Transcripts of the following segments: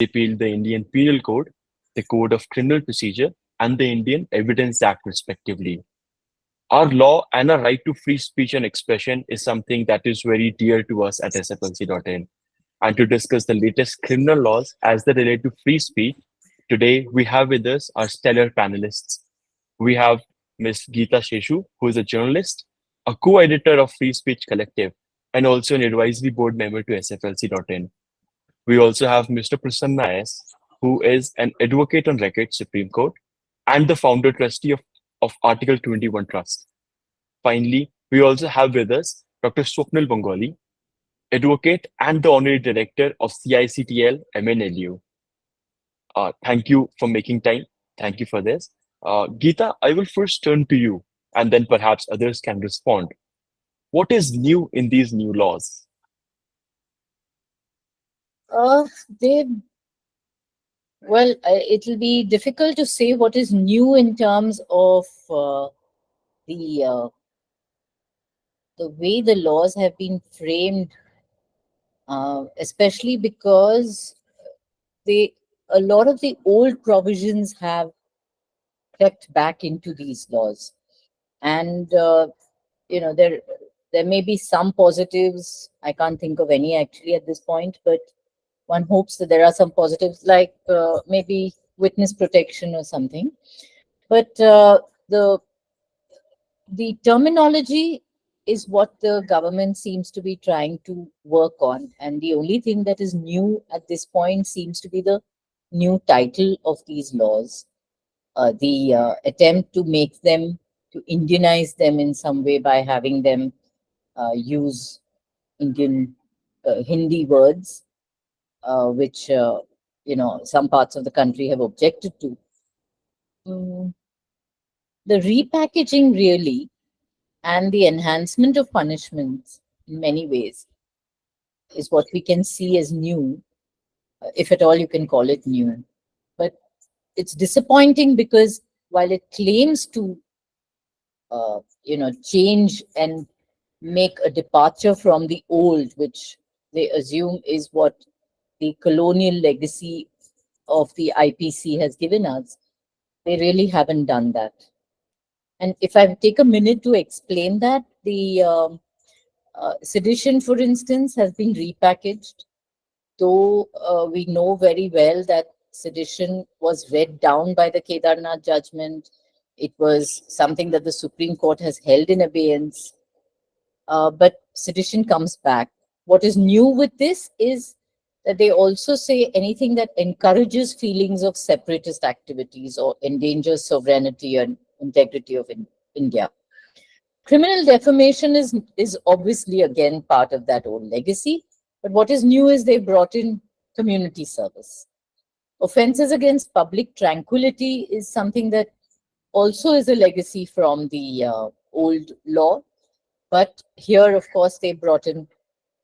repealed the Indian Penal Code, the Code of Criminal Procedure, and the Indian Evidence Act, respectively. Our law and our right to free speech and expression is something that is very dear to us at SFLC.in. And to discuss the latest criminal laws as they relate to free speech, today we have with us our stellar panelists. We have Ms. Geeta Seshu, who is a journalist, a co-editor of Free Speech Collective, and also an advisory board member to SFLC.in. We also have Mr. Prasanna S, who is an advocate on record, Supreme Court, and the founder trustee of Article 21 Trust. Finally, we also have with us Dr. Swapnil Bangali, advocate and the honorary director of CICTL MNLU. Thank you for making time. Thank you for this. Geeta, I will first turn to you, and then perhaps others can respond. What is new in these new laws? They Well, it'll be difficult to say what is new in terms of the uh, the way the laws have been framed, especially because a lot of the old provisions have crept back into these laws, and there may be some positives. I can't think of any actually at this point, but one hopes that there are some positives, like maybe witness protection or something. But the terminology is what the government seems to be trying to work on, and the only thing that is new at this point seems to be the new title of these laws, the attempt to make them, to Indianize them in some way by having them use Indian Hindi words, which some parts of the country have objected to. Mm, the repackaging really and the enhancement of punishments in many ways is what we can see as new, if at all you can call it new. But it's disappointing because while it claims to change and make a departure from the old, which they assume is what the colonial legacy of the IPC has given us, they really haven't done that. And if I take a minute to explain that, the sedition, for instance, has been repackaged, though we know very well that sedition was read down by the Kedarnath judgment. It was something that the Supreme Court has held in abeyance, but sedition comes back. What is new with this is that they also say anything that encourages feelings of separatist activities or endangers sovereignty and integrity of India. Criminal defamation is obviously again part of that old legacy, but what is new is they brought in community service. Offenses against public tranquility is something that also is a legacy from the old law, but here, of course, they brought in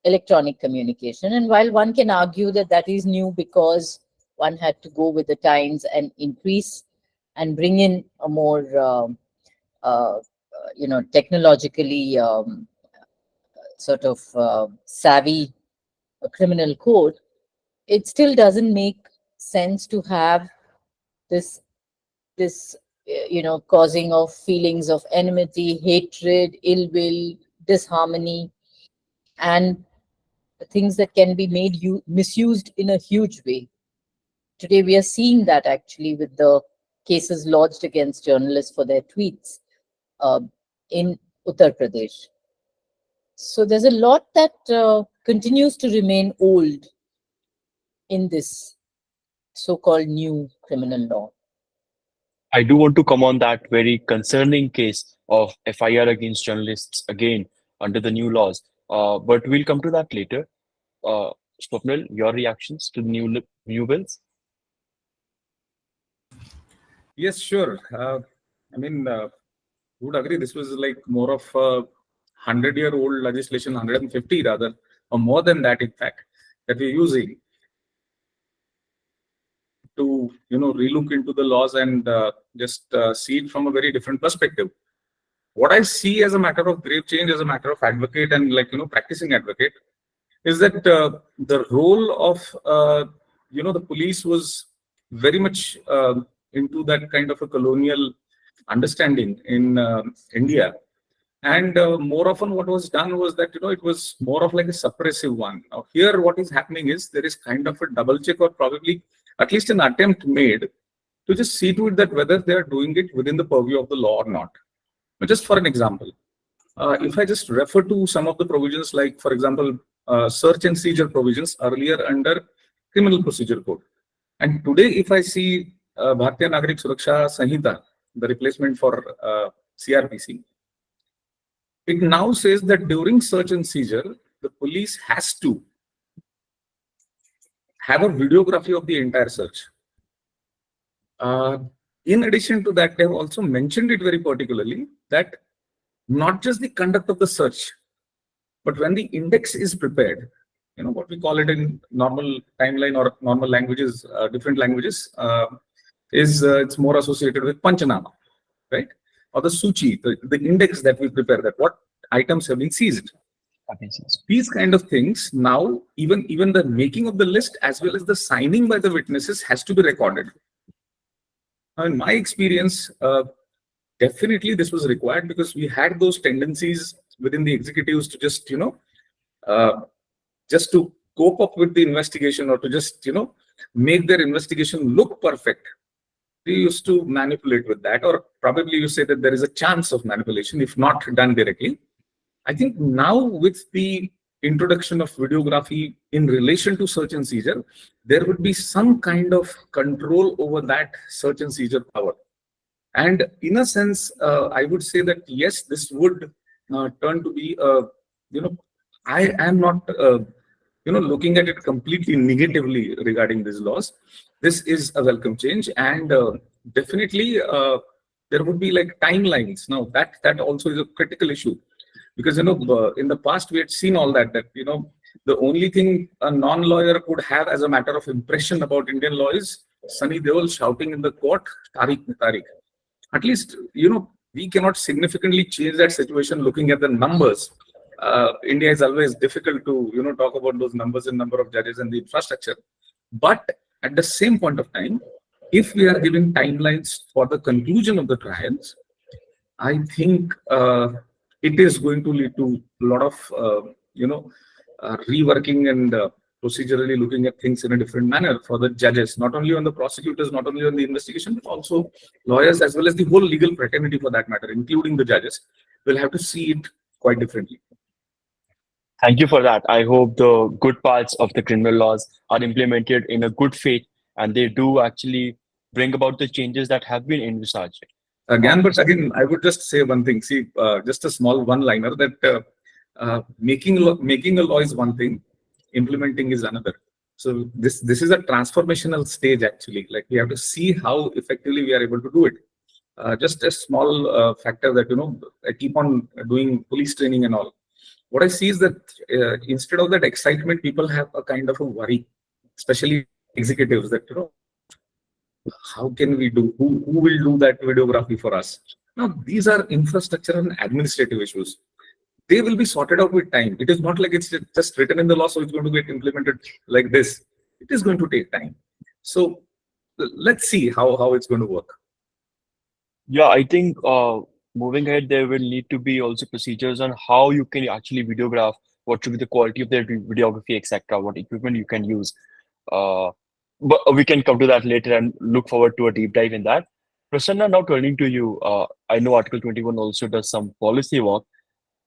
electronic communication. And while one can argue that that is new because one had to go with the times and increase and bring in a more technologically sort of savvy criminal code, it still doesn't make sense to have this causing of feelings of enmity, hatred, ill will, disharmony, and things that can be made misused in a huge way. Today we are seeing that actually with the cases lodged against journalists for their tweets in Uttar Pradesh. So there's a lot that continues to remain old in this so-called new criminal law. I do want to come on that very concerning case of FIR against journalists again under the new laws. But we'll come to that later. Swapnil, your reactions to the new bills? Yes, sure. I mean, would agree this was like more of a 100-year-old legislation, 150 rather, or more than that, in fact, that we're using to relook into the laws and just see it from a very different perspective. What I see as a matter of grave change, as a matter of advocate and practicing advocate, is that the role of the police was very much into that kind of a colonial understanding in India. And more often what was done was that, it was more of like a suppressive one. Now, here what is happening is there is kind of a double check, or probably at least an attempt made to just see to it that whether they are doing it within the purview of the law or not. But just for an example, if I just refer to some of the provisions, like, for example, search and seizure provisions earlier under Criminal Procedure Code. And today, if I see Bhartiya Nagrika Suraksha Sanhita, the replacement for CrPC, it now says that during search and seizure, the police has to have a videography of the entire search. In addition to that, they have also mentioned it very particularly that not just the conduct of the search, but when the index is prepared, what we call it in normal timeline or normal languages, different languages, it's more associated with Panchanama, right? Or the Suchi, the index that we prepare, that what items have been seized. These kind of things now, even the making of the list as well as the signing by the witnesses has to be recorded. Now, in my experience, definitely this was required, because we had those tendencies within the executives to just, just to cope up with the investigation, or to just, make their investigation look perfect. They used to manipulate with that, or probably you say that there is a chance of manipulation if not done directly. I think now with the introduction of videography in relation to search and seizure, there would be some kind of control over that search and seizure power. And in a sense, I would say that yes, this would turn to be, I am not, looking at it completely negatively regarding these laws. This is a welcome change, and definitely there would be like timelines. Now that also is a critical issue, because in the past we had seen all that the only thing a non-lawyer could have as a matter of impression about Indian law is Sunny Deol shouting in the court, Tariq Tariq. At least, we cannot significantly change that situation looking at the numbers. India is always difficult to, talk about those numbers in number of judges and the infrastructure. But at the same point of time, if we are giving timelines for the conclusion of the trials, I think it is going to lead to a lot of, reworking and procedurally looking at things in a different manner for the judges, not only on the prosecutors, not only on the investigation, but also lawyers, as well as the whole legal fraternity for that matter, including the judges, will have to see it quite differently. Thank you for that. I hope the good parts of the criminal laws are implemented in a good faith, and they do actually bring about the changes that have been envisaged. Again, but again, I would just say one thing. See, just a small one-liner, that making a law is one thing, implementing is another. So this is a transformational stage, actually. Like, we have to see how effectively we are able to do it. Just a small factor that I keep on doing police training and all. What I see is that instead of that excitement, people have a kind of a worry, especially executives, that how can we do? Who will do that videography for us? Now, these are infrastructure and administrative issues. They will be sorted out with time. It is not like it's just written in the law, so it's going to get implemented like this. It is going to take time. So let's see how it's going to work. Yeah, I think moving ahead, there will need to be also procedures on how you can actually videograph, what should be the quality of the videography, etc., what equipment you can use. But we can come to that later and look forward to a deep dive in that. Prasanna, now turning to you, I know Article 21 also does some policy work.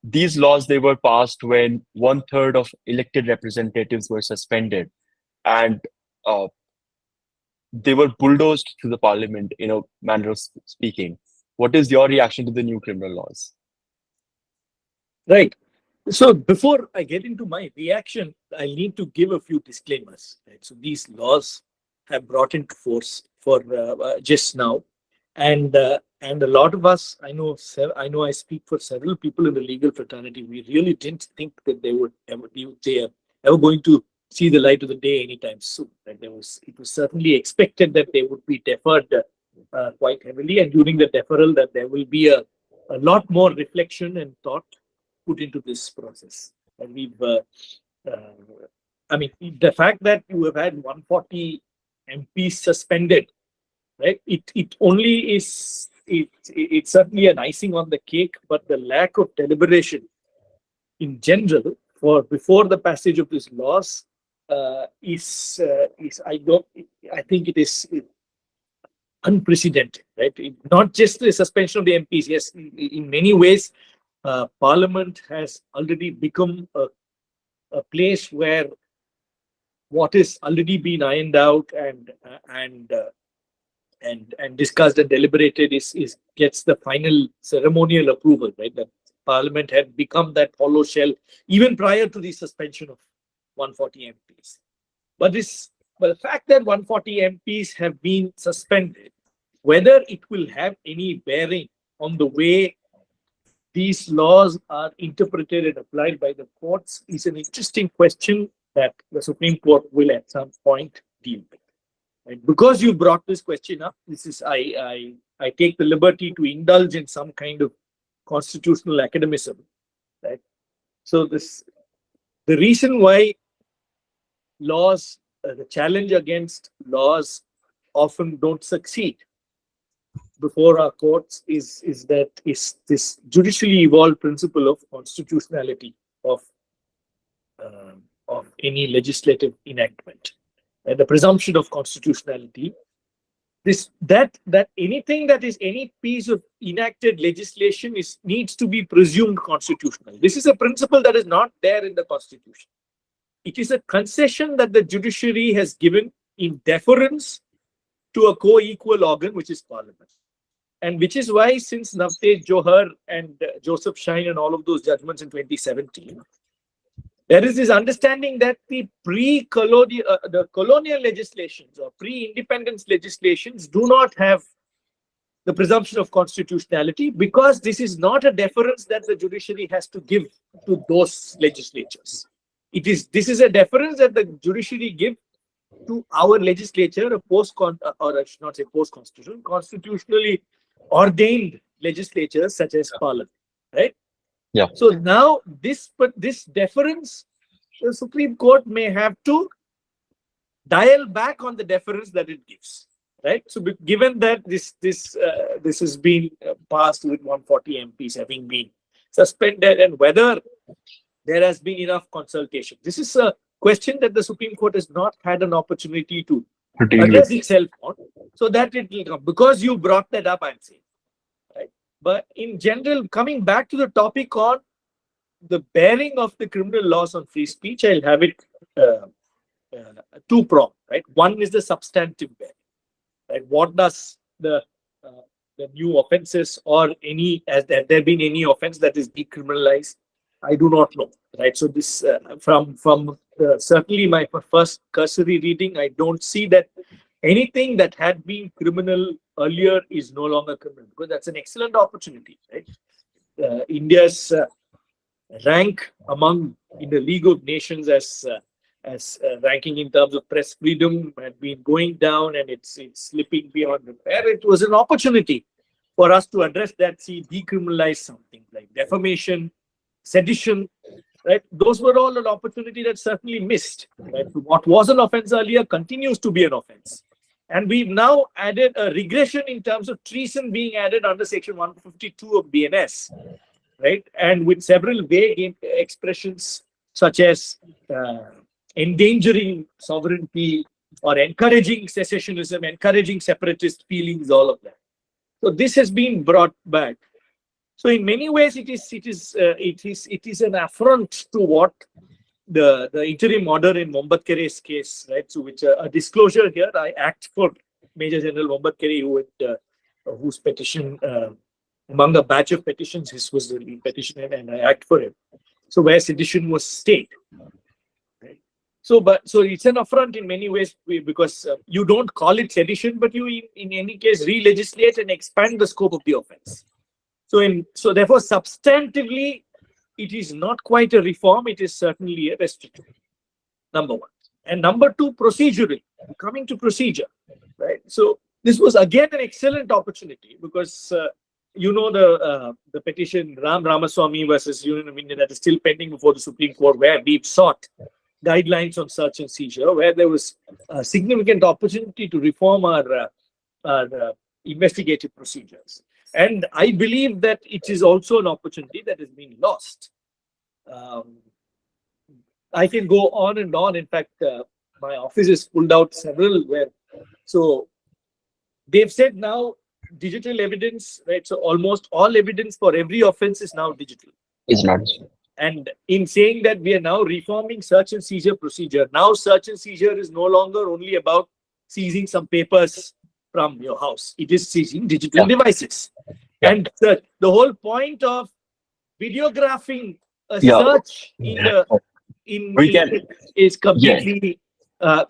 These laws, they were passed when 1/3 of elected representatives were suspended, and they were bulldozed through the parliament, in a manner of speaking. What is your reaction to the new criminal laws? Right. So before I get into my reaction, I need to give a few disclaimers. Right? So these laws have brought into force for just now, and a lot of us, I know I speak for several people in the legal fraternity. We really didn't think that they would ever going to see the light of the day anytime soon. Right? It was certainly expected that they would be deferred quite heavily, and during the deferral, that there will be a lot more reflection and thought put into this process. And we've I mean, the fact that you have had 140 MPs suspended, right? It only is it's certainly an icing on the cake, but the lack of deliberation in general for before the passage of these laws is I think it is unprecedented, right? Not just the suspension of the MPs. Yes, in many ways, Parliament has already become a place where what is already been ironed out and discussed and deliberated is gets the final ceremonial approval, right? That Parliament had become that hollow shell even prior to the suspension of 140 MPs. But the fact that 140 MPs have been suspended, whether it will have any bearing on the way these laws are interpreted and applied by the courts is an interesting question that the Supreme Court will at some point deal with. Right? Because you brought this question up, this is I take the liberty to indulge in some kind of constitutional academicism. Right? So the reason why laws, the challenge against laws often don't succeed before our courts is this judicially evolved principle of constitutionality of any legislative enactment and the presumption of constitutionality. That anything that is any piece of enacted legislation needs to be presumed constitutional. This is a principle that is not there in the Constitution. It is a concession that the judiciary has given in deference to a co-equal organ, which is Parliament. And which is why, since Navtej Johar and Joseph Shine and all of those judgments in 2017, there is this understanding that the colonial legislations or pre-independence legislations do not have the presumption of constitutionality because this is not a deference that the judiciary has to give to those legislatures. This is a deference that the judiciary give to our legislature, or I should not say post-constitutional, constitutionally ordained legislatures such as Parliament, right? Yeah. So now this deference, the Supreme Court may have to dial back on the deference that it gives, right? So given that this has been passed with 140 MPs having been suspended, and whether there has been enough consultation, this is a question that the Supreme Court has not had an opportunity to address itself on, so that it will come. Because you brought that up, I'm saying, right? But in general, coming back to the topic on the bearing of the criminal laws on free speech, I'll have it two-pronged, right? One is the substantive bearing, right? What does the new offences or has there been any offence that is decriminalized? I do not know, right? So this from certainly my first cursory reading, I don't see that anything that had been criminal earlier is no longer criminal, because that's an excellent opportunity, right? India's rank in the League of Nations as ranking in terms of press freedom had been going down, and it's slipping beyond repair. It was an opportunity for us to address that, decriminalize something like defamation, sedition, right? Those were all an opportunity that certainly missed. Right? What was an offense earlier continues to be an offense. And we've now added a regression in terms of treason being added under Section 152 of BNS, right? And with several vague expressions such as endangering sovereignty or encouraging secessionism, encouraging separatist feelings, all of that. So this has been brought back. So in many ways, it is an affront to what the interim order in Mombadkere's case, right? So which a disclosure here, I act for Major General Mombadkere, whose petition, among a batch of petitions, his was the lead petitioner, and I act for him. So where sedition was stayed. Right? So it's an affront in many ways, because you don't call it sedition, but you in any case re-legislate and expand the scope of the offense. So therefore, substantively, it is not quite a reform. It is certainly a restriction. Number one. And number two, procedurally, coming to procedure, right? So this was again an excellent opportunity, because the petition Ram Ramaswamy versus Union of India that is still pending before the Supreme Court, where we've sought guidelines on search and seizure, where there was a significant opportunity to reform our investigative procedures. And I believe that it is also an opportunity that has been lost. I can go on and on. In fact, my office has pulled out several so they've said now digital evidence, right? So almost all evidence for every offense is now digital. Is not. And in saying that, we are now reforming search and seizure procedure. Now search and seizure is no longer only about seizing some papers from your house. It is seizing digital devices. Yeah. And the whole point of videographing a Yeah. search is completely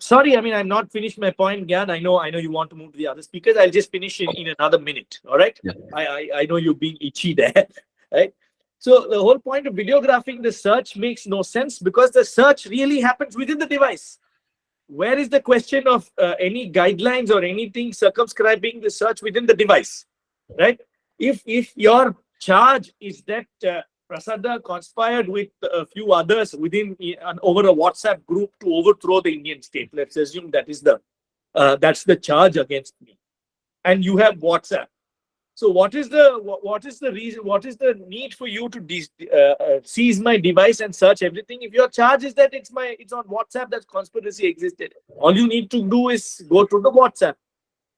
sorry, I mean, I'm not finished my point, Gyan. I know you want to move to the other speakers. I'll just finish in another minute. All right. Yeah. I know you're being itchy there. Right. So the whole point of videographing the search makes no sense, because the search really happens within the device. Where is the question of any guidelines or anything circumscribing the search within the device, right? If your charge is that Prasanna conspired with a few others over a WhatsApp group to overthrow the Indian state, let's assume that is that's the charge against me, and you have WhatsApp. So what is the reason? What is the need for you to seize my device and search everything? If your charge is that it's on WhatsApp that conspiracy existed, all you need to do is go to the WhatsApp.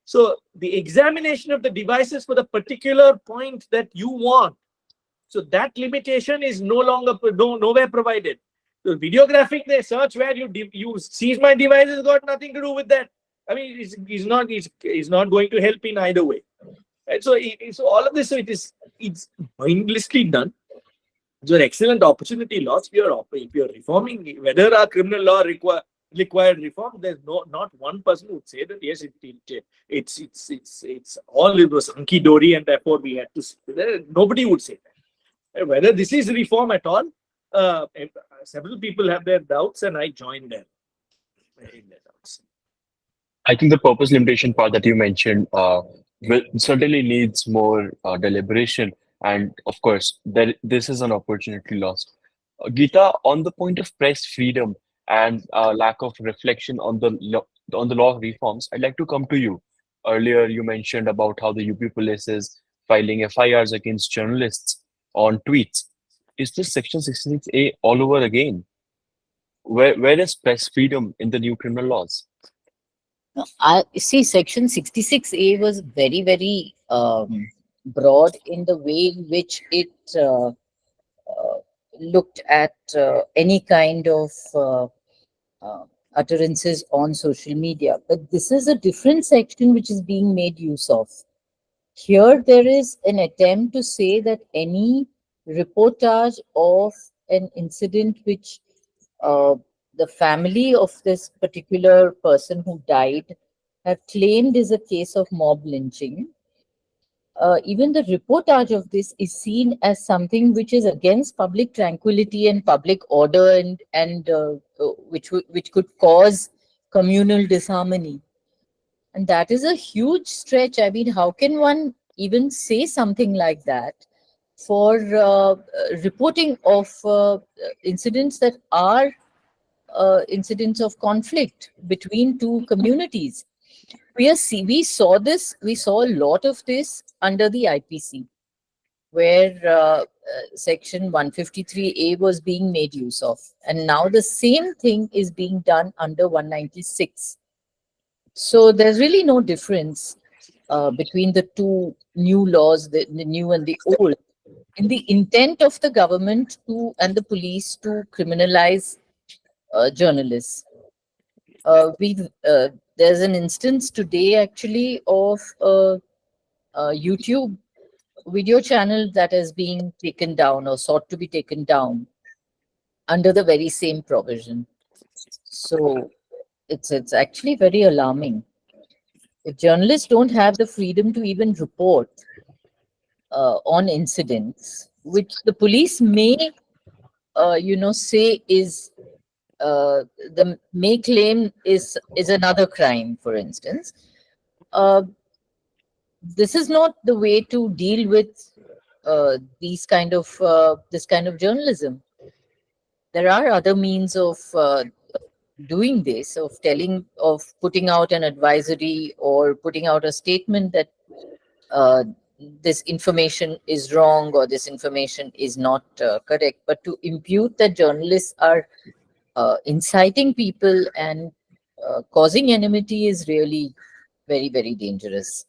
So the examination of the devices for the particular point that you want, so that limitation is nowhere provided. So videographing the search where you seize my device has got nothing to do with that. I mean, it's not going to help in either way. Right? So all of this, it's mindlessly done. So an excellent opportunity lost. If you're reforming, whether our criminal law required reform, there's not one person would say that yes, it's all it was hunky dory and therefore we had to. Nobody would say that. Whether this is reform at all, several people have their doubts, and I join them in their doubts. I think the purpose limitation part that you mentioned certainly needs more deliberation, and of course, this is an opportunity lost. Geeta, on the point of press freedom and lack of reflection on the law reforms, I'd like to come to you. Earlier, you mentioned about how the UP police is filing FIRs against journalists on tweets. Is this Section 66A all over again? Where is press freedom in the new criminal laws? I see Section 66A was very, very broad in the way in which it looked at any kind of utterances on social media. But this is a different section which is being made use of. Here, there is an attempt to say that any reportage of an incident which the family of this particular person who died have claimed is a case of mob lynching. Even the reportage of this is seen as something which is against public tranquility and public order, and which could cause communal disharmony. And that is a huge stretch. I mean, how can one even say something like that for reporting of incidents that are incidents of conflict between two communities? We saw a lot of this under the IPC, where Section 153A was being made use of. And now the same thing is being done under 196. So there's really no difference between the two new laws, the new and the old, in the intent of the government and the police to criminalize journalists. There's an instance today actually of a YouTube video channel that is being taken down or sought to be taken down under the very same provision. So it's actually very alarming. If journalists don't have the freedom to even report on incidents, which the police may, say is may claim is another crime, for instance. This is not the way to deal with this kind of journalism. There are other means of doing this, of putting out an advisory or putting out a statement that uh, this information is wrong or this information is not correct, but to impute that journalists are inciting people and causing enmity is really very, very dangerous.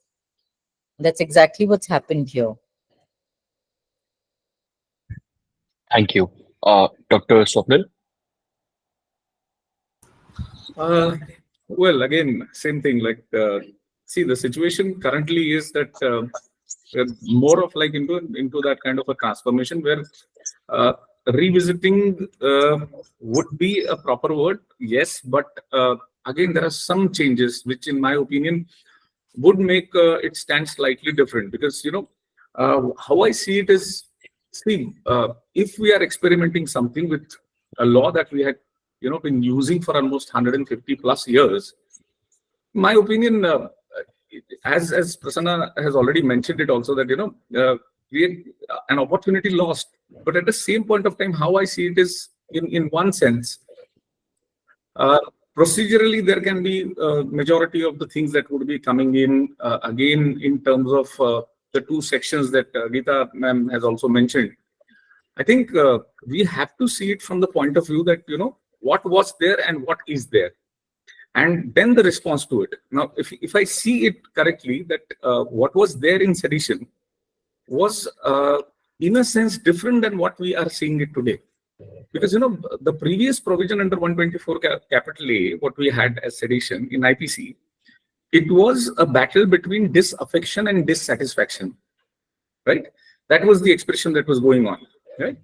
That's exactly what's happened here. Thank you. Dr. Swapnil? Well, again, same thing. Like, see, the situation currently is that we're more of like into that kind of a transformation where revisiting would be a proper word, yes, but again, there are some changes which, in my opinion, would make it stand slightly different, because how I see it is, see, if we are experimenting something with a law that we had been using for almost 150 plus years, my opinion, as Prasanna has already mentioned it also, that we an opportunity lost. But at the same point of time, how I see it is, in one sense, procedurally, there can be majority of the things that would be coming in, again, in terms of the two sections that Geeta ma'am has also mentioned. I think we have to see it from the point of view that, what was there and what is there, and then the response to it. Now, if I see it correctly, that what was there in sedition was, in a sense, different than what we are seeing it today. Because, the previous provision under 124 capital A, what we had as sedition in IPC, it was a battle between disaffection and dissatisfaction, right? That was the expression that was going on, right?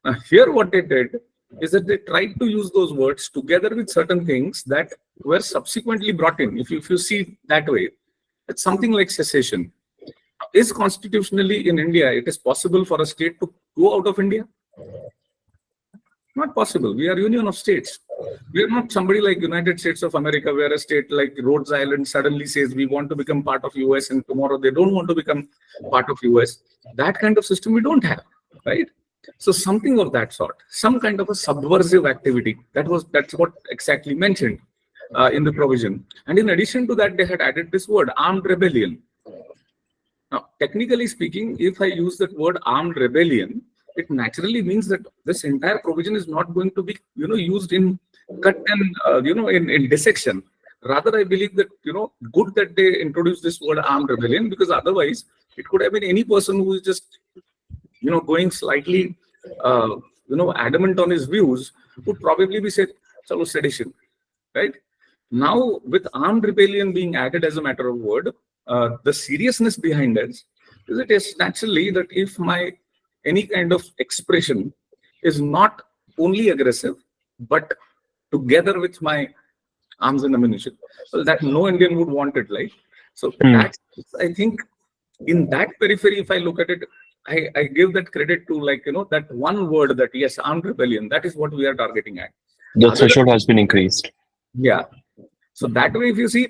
Now, here what they did is that they tried to use those words together with certain things that were subsequently brought in. If you see that way, it's something like cessation. Is constitutionally in India, it is possible for a state to go out of India? Not possible. We are Union of States. We are not somebody like United States of America, where a state like Rhodes Island suddenly says we want to become part of US, and tomorrow they don't want to become part of US. That kind of system we don't have, right? So something of that sort, some kind of a subversive activity. That's what exactly mentioned in the provision. And in addition to that, they had added this word, armed rebellion. Now, technically speaking, if I use that word armed rebellion, it naturally means that this entire provision is not going to be, used in cut and, in dissection. Rather, I believe that, good that they introduced this word armed rebellion, because otherwise it could have been any person who is just, going slightly, adamant on his views, would probably be said, "Chalo, sedition," right? Now, with armed rebellion being added as a matter of word, the seriousness behind it is naturally that if any kind of expression is not only aggressive, but together with my arms and ammunition, well, that no Indian would want it, right? So that's, I think, in that periphery, if I look at it, I give that credit to, that one word, that yes, armed rebellion, that is what we are targeting at. The threshold has been increased. Yeah. So that way, if you see,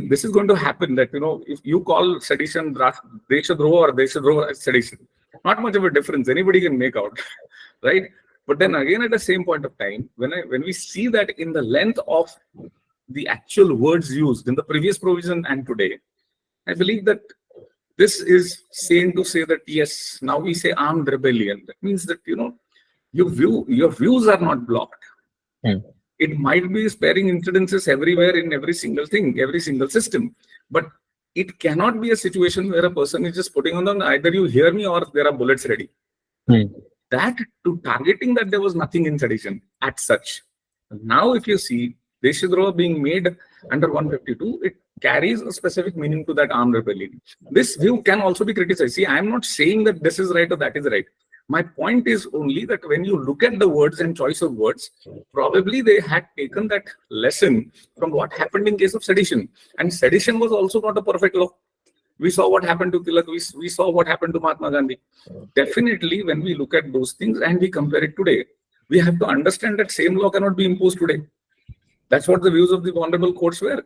this is going to happen, that, if you call sedition Deshadroha or Deshadroha sedition, not much of a difference anybody can make out, right? But then again, at the same point of time, when we see that in the length of the actual words used in the previous provision and today, I believe that this is saying to say that, yes, now we say armed rebellion. That means that, your views are not blocked. It might be sparing incidences everywhere in every single thing, every single system. But it cannot be a situation where a person is just putting on them, either you hear me or there are bullets ready. That, to targeting that, there was nothing in sedition at such. Now, if you see Deshadroha being made under 152, it carries a specific meaning to that armed rebellion. This view can also be criticized. See, I am not saying that this is right or that is right. My point is only that when you look at the words and choice of words, probably they had taken that lesson from what happened in case of sedition. And sedition was also not a perfect law. We saw what happened to Tilak. We saw what happened to Mahatma Gandhi. Definitely, when we look at those things and we compare it today, we have to understand that same law cannot be imposed today. That's what the views of the honorable courts were,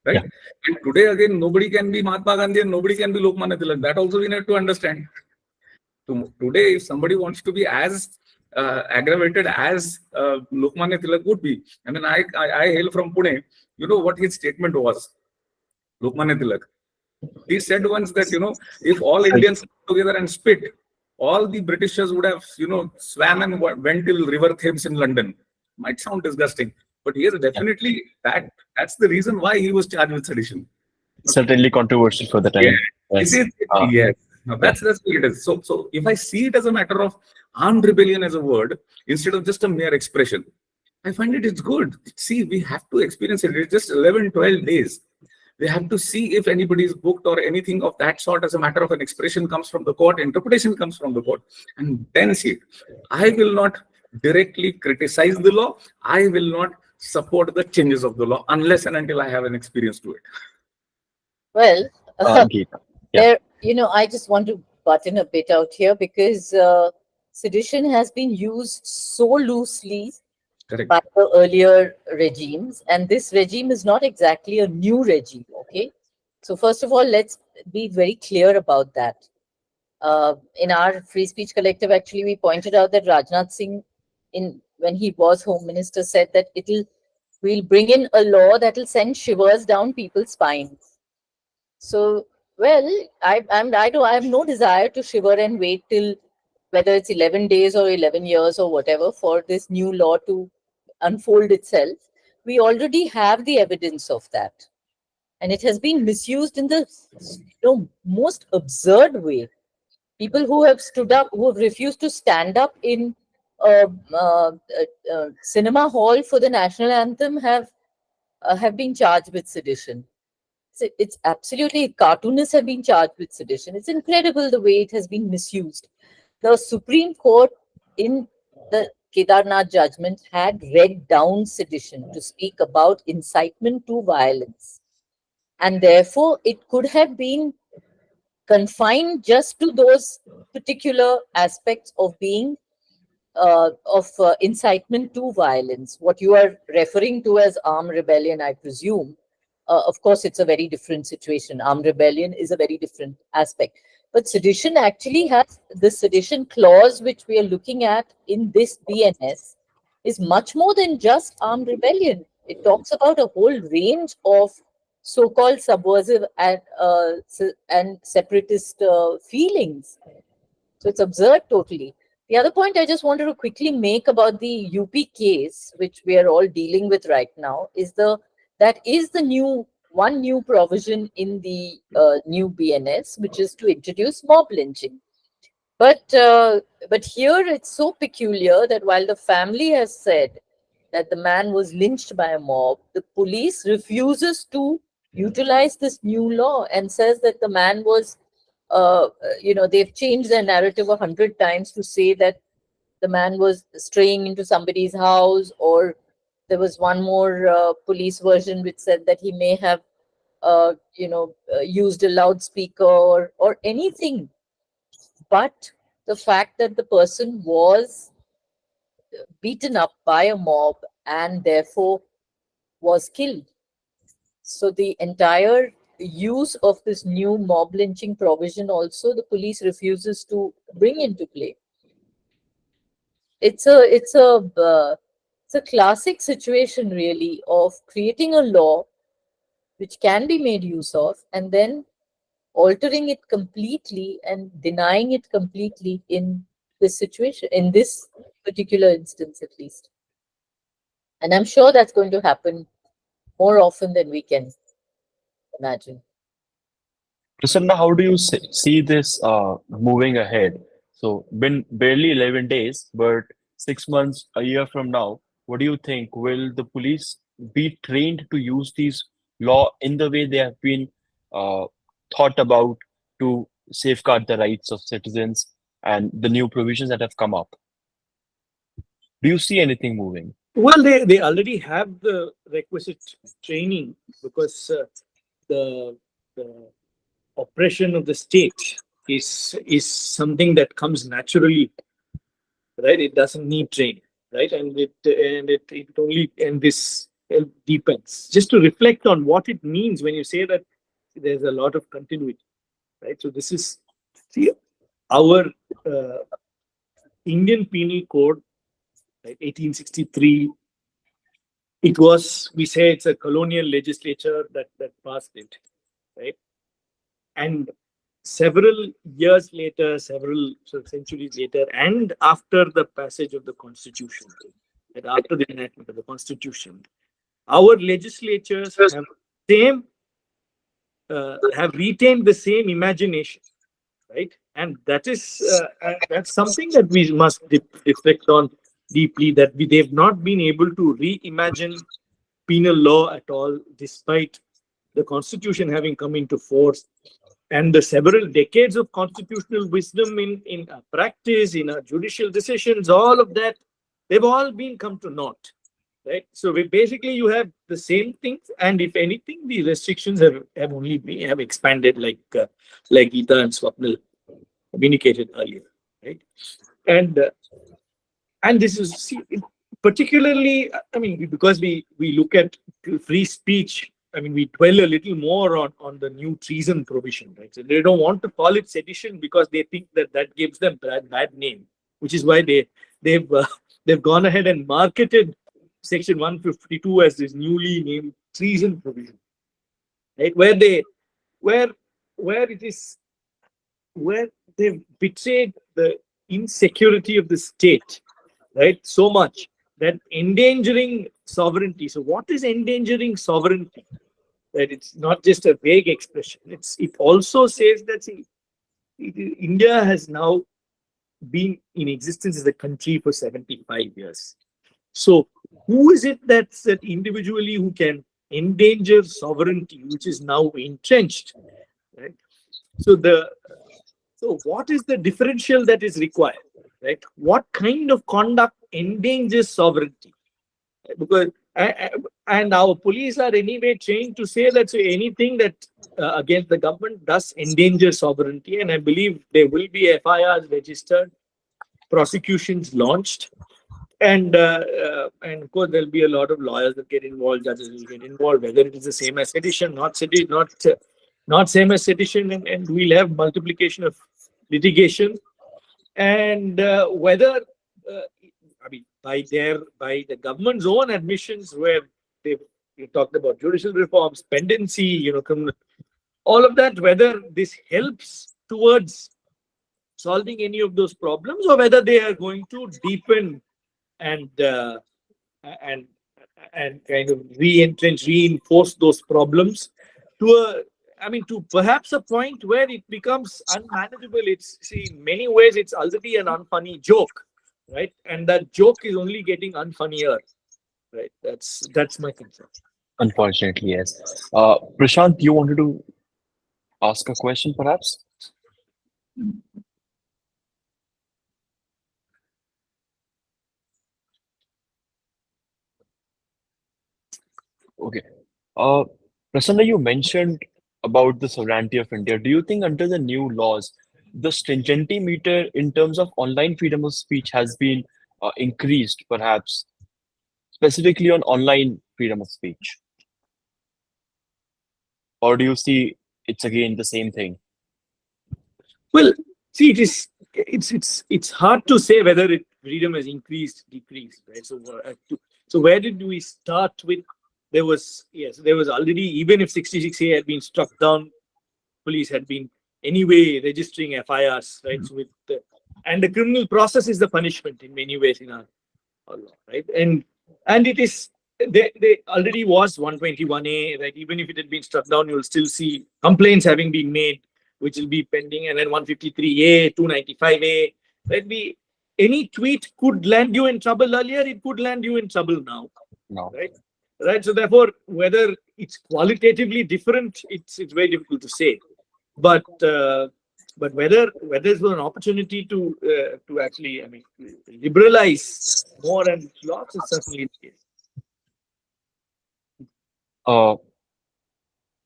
right? Yeah. And today, again, nobody can be Mahatma Gandhi and nobody can be Lokmanya Tilak. That also we need to understand. Today, if somebody wants to be as aggravated as Lokmanya Tilak would be. I mean, I hail from Pune. You know what his statement was, Lokmanya Tilak. He said once that, if all Indians come together and spit, all the Britishers would have, swam and went till River Thames in London. Might sound disgusting, but yes, definitely that's the reason why he was charged with sedition. Certainly controversial for the Yeah, time. it Yes. is. Yes, no, Yeah. that's what it is. So if I see it as a matter of armed rebellion as a word instead of just a mere expression, I find it's good. See, we have to experience it. It's just 11, 12 days. We have to see if anybody is booked or anything of that sort as a matter of an expression comes from the court, interpretation comes from the court, and then see it. I will not directly criticize the law. I will not support the changes of the law unless and until I have an experience to it. Well, Geeta. Yeah. I just want to button a bit out here because sedition has been used so loosely Correct. by the earlier regimes, and this regime is not exactly a new regime. Okay, so first of all, let's be very clear about that. In our Free Speech Collective, actually, we pointed out that Rajnath Singh, when he was Home Minister, said that we'll bring in a law that will send shivers down people's spines. So, well, I have no desire to shiver and wait till whether it's 11 days or 11 years or whatever for this new law to unfold itself. We already have the evidence of that. And it has been misused in the most absurd way. People who have stood up, who have refused to stand up in a, cinema hall for the national anthem have been charged with sedition. It's absolutely, cartoonists have been charged with sedition. It's incredible the way it has been misused. The Supreme Court in the Kedarnath judgment had read down sedition to speak about incitement to violence. And therefore, it could have been confined just to those particular aspects of being incitement to violence. What you are referring to as armed rebellion, I presume, of course, it's a very different situation. Armed rebellion is a very different aspect. But sedition actually has the sedition clause, which we are looking at in this BNS, is much more than just armed rebellion. It talks about a whole range of so-called subversive and separatist feelings. So it's absurd totally. The other point I just wanted to quickly make about the UP case, which we are all dealing with right now, is that is the new provision in the new BNS, which is to introduce mob lynching. But here it's so peculiar that while the family has said that the man was lynched by a mob, the police refuses to utilize this new law and says that the man was, they've changed their narrative 100 times to say that the man was straying into somebody's house, or there was one more police version which said that he may have, used a loudspeaker or anything. But the fact that the person was beaten up by a mob and therefore was killed. So the entire use of this new mob lynching provision also the police refuses to bring into play. It's a classic situation really of creating a law which can be made use of and then altering it completely and denying it completely in this situation, in this particular instance at least. And I'm sure that's going to happen more often than we can imagine. Prasanna, how do you see this moving ahead? So, been barely 11 days, but 6 months, a year from now, what do you think? Will the police be trained to use these law in the way they have been uh, thought about to safeguard the rights of citizens and the new provisions that have come up? Do you see anything moving? Well, they already have the requisite training because the oppression of the state is something that comes naturally, right? It doesn't need training, right? And it only, and this depends. Just to reflect on what it means when you say that there's a lot of continuity, right? So this is, see, our Indian Penal Code, right, 1863. It was, we say it's a colonial legislature that passed it, right? And several years later, several centuries later, and after the passage of the Constitution, and after the enactment of the Constitution, our legislatures have retained the same imagination, right? And that's something that we must reflect on deeply. That they've not been able to reimagine penal law at all, despite the Constitution having come into force and the several decades of constitutional wisdom in practice, in our judicial decisions. All of that, they've all been come to naught. Right. So basically you have the same things, and if anything, the restrictions have only have expanded, like Geeta and Swapnil communicated earlier. Right. And this is particularly, I mean, because we look at free speech, I mean, we dwell a little more on the new treason provision, right? So they don't want to call it sedition because they think that gives them bad name, which is why they've gone ahead and marketed Section 152 as this newly named treason provision, right? Where they've betrayed the insecurity of the state, right? So much that endangering sovereignty. So what is endangering sovereignty? That it's not just a vague expression. It also says that India has now been in existence as a country for 75 years. So who is it that individually who can endanger sovereignty, which is now entrenched, right? So what is the differential that is required, right? What kind of conduct endangers sovereignty? Because and our police are anyway trained to say that anything that against the government does endanger sovereignty, and I believe there will be FIRs registered, prosecutions launched, and of course there'll be a lot of lawyers that get involved, judges will get involved, whether it is the same as sedition, not same as sedition, and we'll have multiplication of litigation, and whether I mean by the government's own admissions, where they talked about judicial reforms, pendency, all of that, whether this helps towards solving any of those problems, or whether they are going to deepen and kind of reinforce those problems to perhaps a point where it becomes unmanageable. In many ways, it's already an unfunny joke, right? And that joke is only getting unfunnier, right? That's my concern. Unfortunately, yes. Prashant, you wanted to ask a question, perhaps? Okay. Prasanna, you mentioned about the sovereignty of India. Do you think under the new laws, the stringency meter in terms of online freedom of speech has been increased, perhaps, specifically on online freedom of speech? Or do you see it's again the same thing? Well, see, it's hard to say whether freedom has increased, decreased, right? So where did we start with? There was already, even if 66A had been struck down, police had been anyway registering FIRs, right? So and the criminal process is the punishment in many ways in our law, right? And it is they already was 121A, right? Even if it had been struck down, you'll still see complaints having been made, which will be pending, and then 153A, 295A, right? Any tweet could land you in trouble earlier, it could land you in trouble now. No. Right. So therefore, whether it's qualitatively different, it's very difficult to say. But whether there's an opportunity to actually, liberalize more and laws is certainly the case.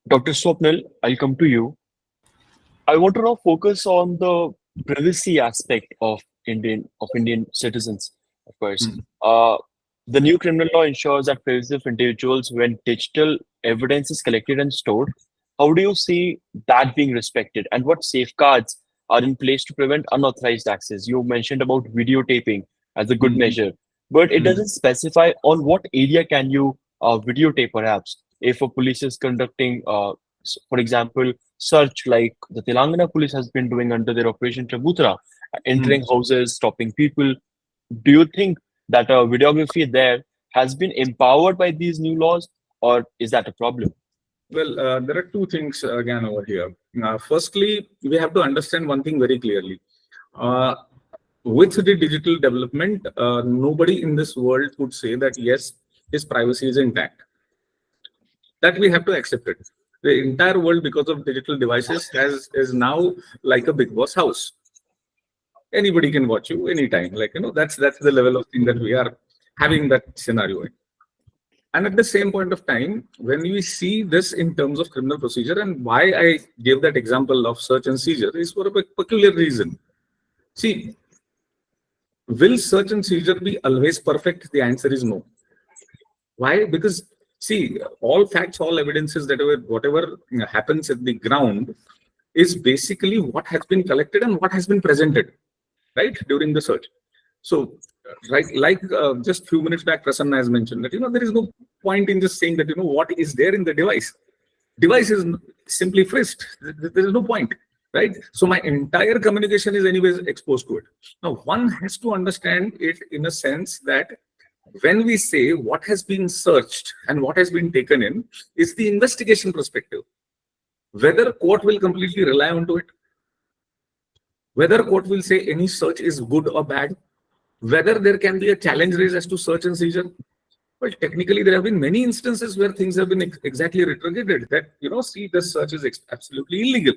Dr. Swapnil, I'll come to you. I want to now focus on the privacy aspect of Indian citizens, of course. The new criminal law ensures that privacy of individuals when digital evidence is collected and stored. How do you see that being respected, and what safeguards are in place to prevent unauthorized access. You mentioned about videotaping as a good Mhm. measure, but it Mhm. doesn't specify on what area can you videotape. Perhaps if a police is conducting, for example, search like the Telangana police has been doing under their Operation Chabutra, entering houses, stopping people. Do you think that videography there has been empowered by these new laws, or is that a problem? Well, there are two things again over here. Firstly, we have to understand one thing very clearly. Uh, with the digital development, nobody in this world could say that yes, his privacy is intact. That we have to accept it. The entire world, because of digital devices, is now like a big boss house. Anybody can watch you anytime. Like, that's the level of thing that we are having that scenario in. And at the same point of time, when we see this in terms of criminal procedure, and why I gave that example of search and seizure is for a peculiar reason. See, will search and seizure be always perfect? The answer is no. Why? Because see, all facts, all evidences that whatever happens at the ground is basically what has been collected and what has been presented, right, during the search. So, right, like just few minutes back, Prasanna has mentioned that there is no point in just saying that what is there in the device. Device is simply frisked. There is no point, right? So my entire communication is anyways exposed to it. Now, one has to understand it in a sense that when we say what has been searched and what has been taken in is the investigation perspective. Whether court will completely rely onto it, whether court will say any search is good or bad, whether there can be a challenge raised as to search and seizure. Well, technically, there have been many instances where things have been exactly retrograded that, see, this search is absolutely illegal.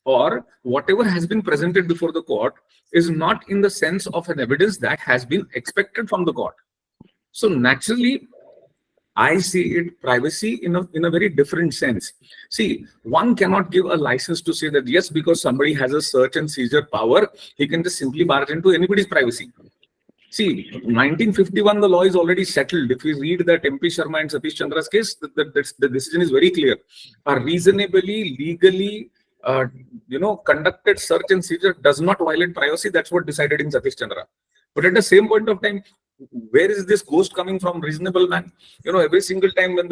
Or whatever has been presented before the court is not in the sense of an evidence that has been expected from the court. So naturally, I see it privacy in a very different sense. See, one cannot give a license to say that yes, because somebody has a search and seizure power, he can just simply barge into anybody's privacy. See, 1951, the law is already settled. If we read that MP Sharma and Satish Chandra's case, the decision is very clear. A reasonably, legally, conducted search and seizure does not violate privacy. That's what decided in Satish Chandra. But at the same point of time, where is this ghost coming from? Reasonable man. Every single time when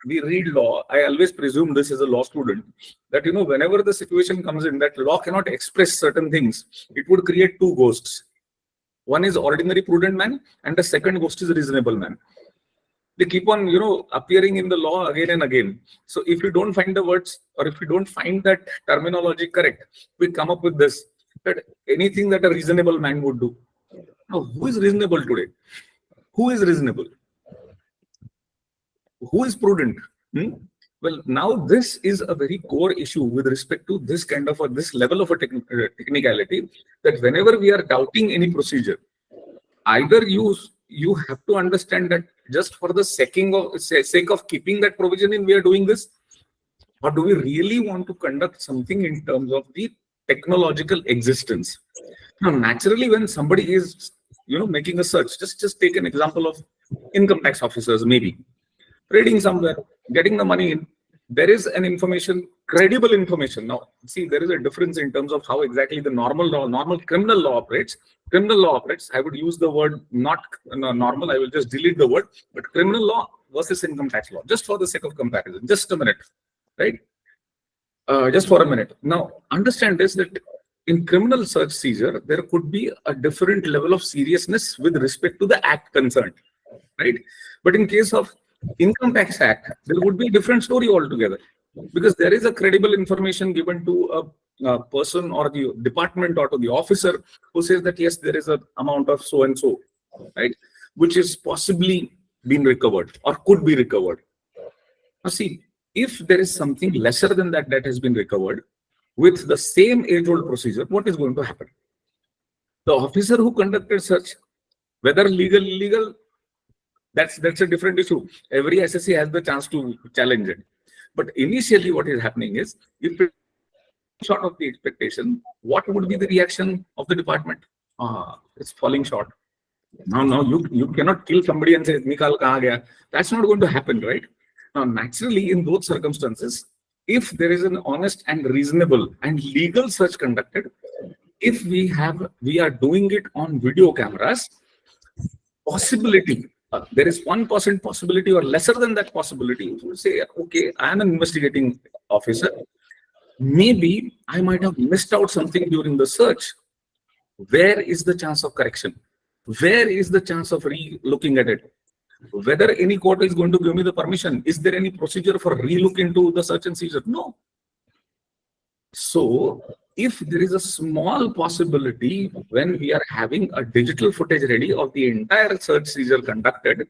we read law, I always presume this as a law student, that, whenever the situation comes in that law cannot express certain things, it would create two ghosts. One is ordinary prudent man, and the second ghost is reasonable man. They keep on, appearing in the law again and again. So if you don't find the words, or if you don't find that terminology correct, we come up with this, that anything that a reasonable man would do. Now, who is reasonable today? Who is reasonable? Who is prudent? Well, now this is a very core issue with respect to this kind of this level of a technicality, that whenever we are doubting any procedure, either you have to understand that just for the sake of keeping that provision in, we are doing this, or do we really want to conduct something in terms of the technological existence? Now, naturally, when somebody is making a search, just take an example of income tax officers, maybe reading somewhere, getting the money in, there is an information, credible information. Now, see, there is a difference in terms of how exactly the normal criminal law operates. Criminal law operates, I would use the word not normal, I will just delete the word, but criminal law versus income tax law, just for the sake of comparison. Just a minute, right? Just for a minute. Now, understand this, that in criminal search seizure, there could be a different level of seriousness with respect to the act concerned, right? But in case of Income Tax Act, there would be a different story altogether, because there is a credible information given to a person or the department or to the officer who says that yes, there is an amount of so and so, right, which is possibly been recovered or could be recovered. Now see, if there is something lesser than that has been recovered with the same age-old procedure, what is going to happen? The officer who conducted search, whether legal, illegal, that's a different issue. Every SSC has the chance to challenge it. But initially, what is happening is, if it's short of the expectation, what would be the reaction of the department? It's falling short. Now you cannot kill somebody and say, Nikal kahan gaya? That's not going to happen, right? Now, naturally, in those circumstances, if there is an honest and reasonable and legal search conducted, if we are doing it on video cameras, possibility, there is 1% possibility or lesser than that possibility. You will say, okay, I am an investigating officer. Maybe I might have missed out something during the search. Where is the chance of correction? Where is the chance of re-looking at it? Whether any court is going to give me the permission? Is there any procedure for re-look into the search and seizure? No. So, if there is a small possibility when we are having a digital footage ready of the entire search seizure conducted,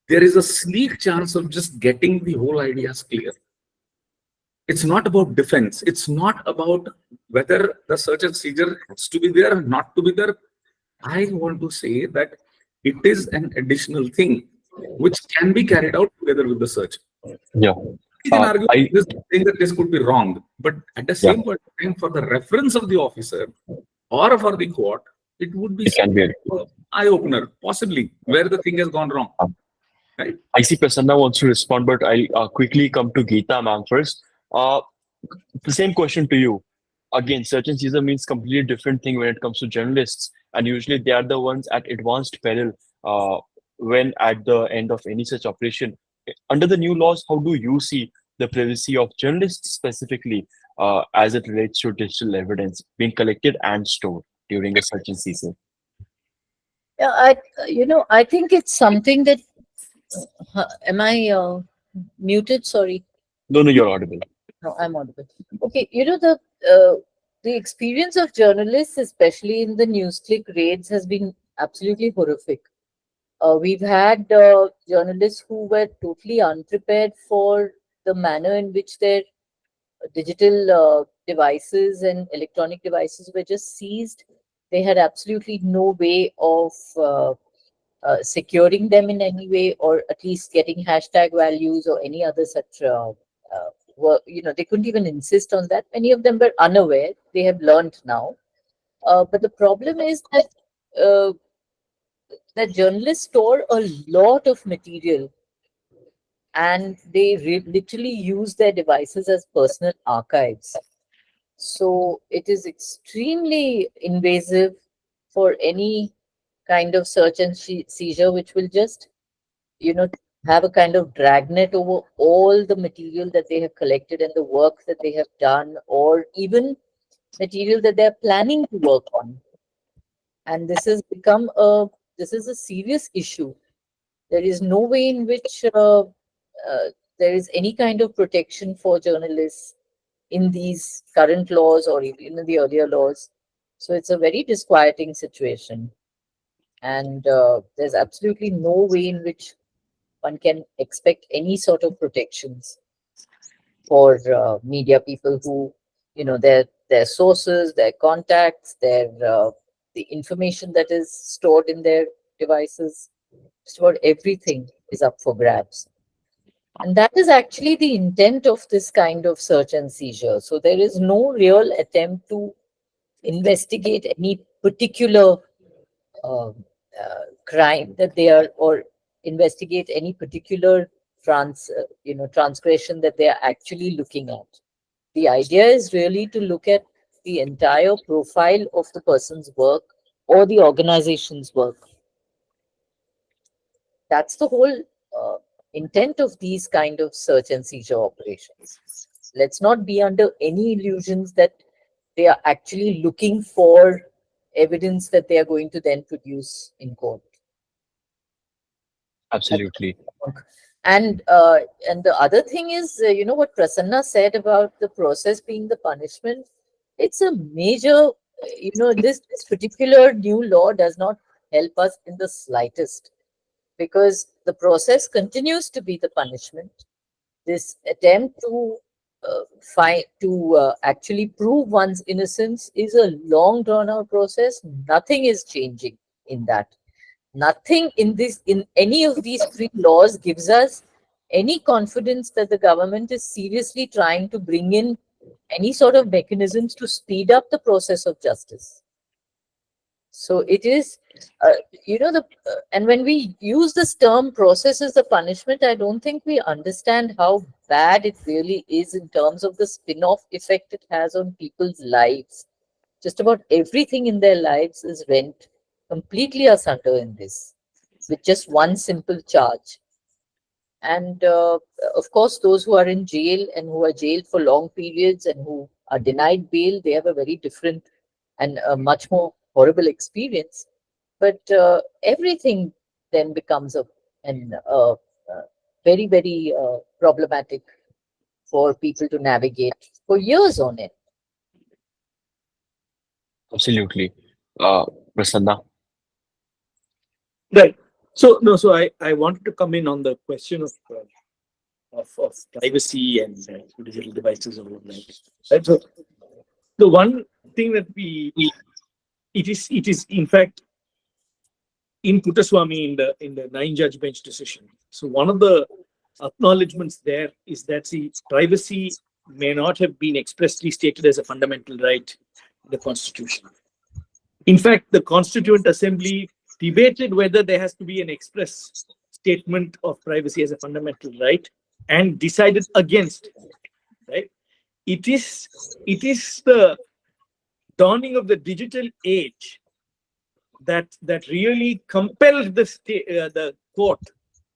there is a sleek chance of just getting the whole ideas clear. It's not about defense. It's not about whether the search and seizure has to be there or not to be there. I want to say that it is an additional thing which can be carried out together with the search. Yeah. You can argue I this thing that this could be wrong, but at the Yeah. same point in time, for the reference of the officer or for the court, it would be It can be. eye opener, possibly where the thing has gone wrong. Right? I see Prasanna wants to respond, but I'll quickly come to Geeta ma'am first. Uh, the same question to you. Again, search and seizure means completely different thing when it comes to journalists, and usually they are the ones at advanced peril when at the end of any such operation. Under the new laws, how do you see the privacy of journalists specifically as it relates to digital evidence being collected and stored during a search and seizure? Yeah, I think it's something that. Am I muted? Sorry. No, you're audible. No, I'm audible. Okay, the experience of journalists, especially in the NewsClick raids, has been absolutely horrific. We've had journalists who were totally unprepared for the manner in which their digital devices and electronic devices were just seized. They had absolutely no way of securing them in any way, or at least getting hashtag values or any other such they couldn't even insist on that. Many of them were unaware. They have learned now. But the problem is uh, that journalists store a lot of material, and they literally use their devices as personal archives. So it is extremely invasive for any kind of search and seizure, which will just, you know, have a kind of dragnet over all the material that they have collected and the work that they have done, or even material that they're planning to work on. And this is a serious issue. There is no way in which there is any kind of protection for journalists in these current laws or even in the earlier laws. So it's a very disquieting situation. And there's absolutely no way in which one can expect any sort of protections for media people who, their sources, their contacts, the information that is stored in their devices, just about everything is up for grabs. And that is actually the intent of this kind of search and seizure. So there is no real attempt to investigate any particular uh, crime that they are, or investigate any particular transgression that they are actually looking at. The idea is really to look at the entire profile of the person's work or the organization's work. That's the whole intent of these kind of search and seizure operations. Let's not be under any illusions that they are actually looking for evidence that they are going to then produce in court. Absolutely. And the other thing is, what Prasanna said about the process being the punishment. It's a major, this particular new law does not help us in the slightest, because the process continues to be the punishment. This attempt to actually prove one's innocence is a long drawn out process. Nothing is changing in that. Nothing in any of these three laws gives us any confidence that the government is seriously trying to bring in any sort of mechanisms to speed up the process of justice. So it is, and when we use this term process as the punishment, I don't think we understand how bad it really is in terms of the spin off effect it has on people's lives. just about everything in their lives is rent completely asunder in this, with just one simple charge. And of course, those who are in jail and who are jailed for long periods and who are denied bail, they have a very different and a much more horrible experience. But everything then becomes an very, very problematic for people to navigate for years on end. Absolutely. Prasanna. Right. So no, so I wanted to come in on the question of privacy and digital devices and all that. Right. So the one thing that it is in fact in Puttaswamy in the 9-judge bench decision. So one of the acknowledgements there is that privacy may not have been expressly stated as a fundamental right in the Constitution. In fact, the Constituent Assembly debated whether there has to be an express statement of privacy as a fundamental right and decided against it. Right? It is the dawning of the digital age that really compelled the court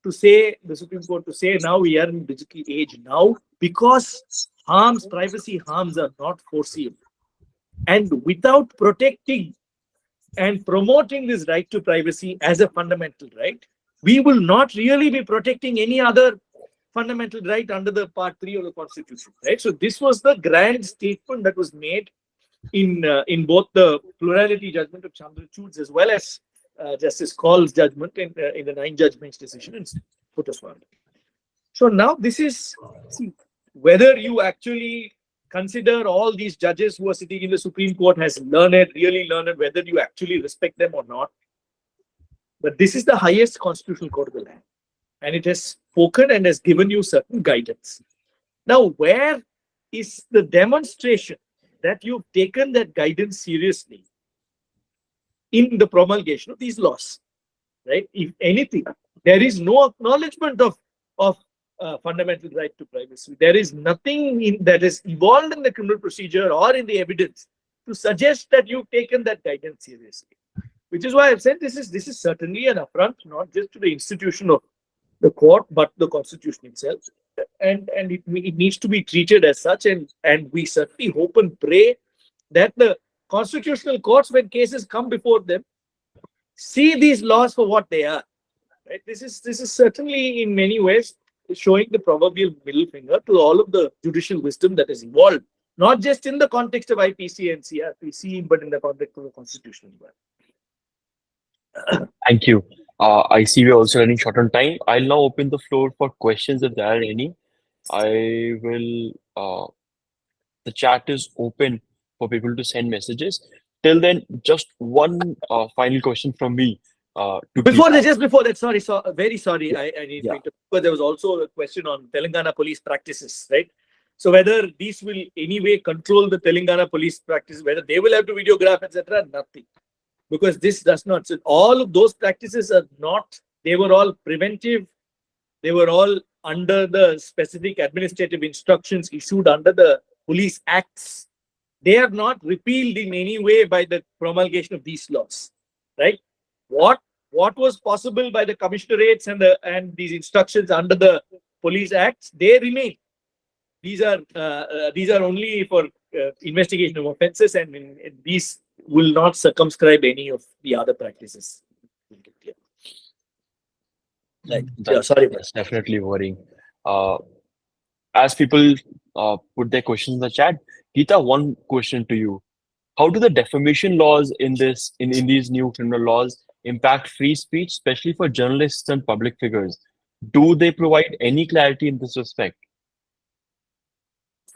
to say, the Supreme Court to say, now we are in digital age now, because privacy harms are not foreseeable. And without protecting and promoting this right to privacy as a fundamental right, we will not really be protecting any other fundamental right under the Part 3 of the Constitution. Right. So this was the grand statement that was made in both the plurality judgment of Chandrachud's as well as Justice Kaul's judgment in the 9-judge bench decision in Puttaswamy. So now this is whether you actually consider all these judges who are sitting in the Supreme Court as really learned, whether you actually respect them or not. But this is the highest constitutional court of the land, and it has spoken and has given you certain guidance. Now, where is the demonstration that you've taken that guidance seriously in the promulgation of these laws? Right? If anything, there is no acknowledgement of fundamental right to privacy. There is nothing that is evolved in the criminal procedure or in the evidence to suggest that you've taken that guidance seriously. Which is why I've said this is certainly an affront, not just to the institution of the court, but the Constitution itself. And it needs to be treated as such. And we certainly hope and pray that the constitutional courts, when cases come before them, see these laws for what they are. Right? This is certainly in many ways showing the proverbial middle finger to all of the judicial wisdom that has evolved, not just in the context of IPC and CrPC, but in the context of the Constitution as well. Thank you. I see we're also running short on time. I'll now open the floor for questions if there are any. I will. The chat is open for people to send messages. Till then, just one final question from me. Before that, sorry, very sorry, Yeah. I need Yeah. to interrupt, because there was also a question on Telangana police practices, right? So whether these will anyway control the Telangana police practice, whether they will have to videograph, etc., nothing. Because this does not. So all of those practices are not, they were all preventive. They were all under the specific administrative instructions issued under the police acts. They are not repealed in any way by the promulgation of these laws, right? What was possible by the commissionerates and these instructions under the police acts, they remain. These are only for investigation of offences, and these will not circumscribe any of the other practices. Right. Yeah, sorry. That's definitely worrying. As people put their questions in the chat, Geeta, one question to you. How do the defamation laws in these new criminal laws impact free speech, especially for journalists and public figures? Do they provide any clarity in this respect?